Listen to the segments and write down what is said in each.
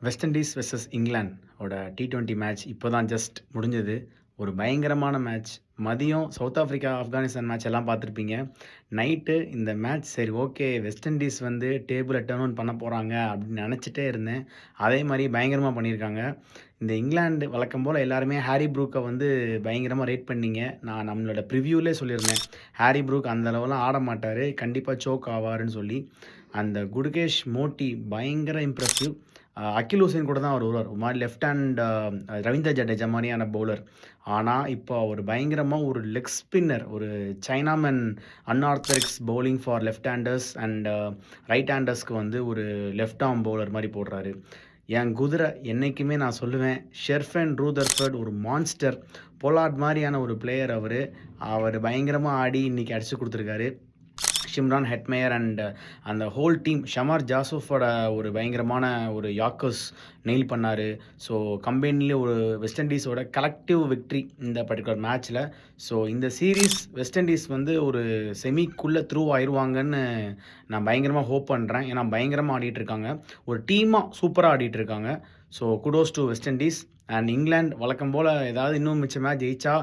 West Indies versus England ஓட T20 match இப்போ தான் ஜஸ்ட் முடிஞ்சது. ஒரு பயங்கரமான மேட்ச். மதியம் சவுத் ஆஃப்ரிக்கா, ஆப்கானிஸ்தான் மேட்ச் எல்லாம் பார்த்துருப்பீங்க. நைட்டு இந்த மேட்ச் சரி ஓகே வெஸ்ட் இண்டீஸ் வந்து டேபிள டர்ன் ஓன் பண்ண போறாங்க அப்படின்னு நினச்சிட்டே இருந்தேன். அதே மாரி பயங்கரமா பண்ணியிருக்காங்க. இந்த இங்கிலாந்து வழக்கம் போல எல்லாருமே ஹாரி ப்ரூக்க வந்து பயங்கரமா ரேட் பண்ணீங்க. நான் நம்மளோட ப்ரிவ்யூலே சொல்லியிருந்தேன். ஹாரி ப்ரூக் அந்த அளவுலாம் ஆட மாட்டாரு. கண்டிப்பா சோக் ஆவாருன்னு சொல்லி. அந்த குடுகேஷ் மோட்டி பயங்கர இம்ப்ரெசிவ். அகில் ஹுசைன் கூட தான் அவர் வருவார். ஒரு மாரி லெஃப்ட் ஹேண்ட் ரவீந்திர ஜடேஜா மாரியான பவுலர். ஆனா, இப்போ அவர் பயங்கரமா ஒரு லெக் ஸ்பின்னர், ஒரு chinaman unorthodox bowling for left handers and right ஹேண்டர்ஸ்க்கு வந்து ஒரு லெஃப்ட் ஆர்ம் பவுலர் மாரி போடுறாரு. என் குதிரை என்னைக்குமே நான் சொல்லுவேன், ஷெர்ஃபன் ரூதர்ஃபர்ட் ஒரு மான்ஸ்டர். பொலார்ட் மாரியான ஒரு பிளேயர் அவரு. அவரு பயங்கரமா ஆடி இன்னைக்கு அடிச்சு குடுத்துருக்காரு. ஷிம்ரான் ஹெட்மேயர் அண்ட் அந்த ஹோல் டீம் ஷமார் ஜாசூஃபோட ஒரு பயங்கரமான ஒரு யாக்கர்ஸ் நெயில் பண்ணாரு. ஸோ கம்பெனிலே ஒரு வெஸ்ட் இண்டீஸோட கலெக்டிவ் விக்ட்ரி இந்த பர்டிகுலர் மேட்ச்சில். ஸோ இந்த சீரீஸ் வெஸ்ட் இண்டீஸ் வந்து ஒரு செமிக்குள்ளே த்ரூ ஆயிடுவாங்கன்னு நான் பயங்கரமாக ஹோப் பண்ணுறேன். ஏன்னா பயங்கரமாக ஆடிட்டு இருக்காங்க. ஒரு டீமாக சூப்பராக ஆடிட்டு இருக்காங்க. So kudos to west Indies and England வழக்கம் போல் ஏதாவது இன்னும் மிச்ச மேட்ச் ஜெயிச்சா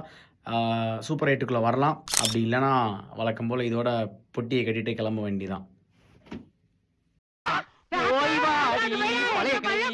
சூப்பர் 8க்குள்ளே வரலாம். அப்படி இல்லைனா வழக்கம் போல் இதோட பொட்டியை கட்டிட்டு கிளம்ப வேண்டியதான். ஓய்வாடி பழைய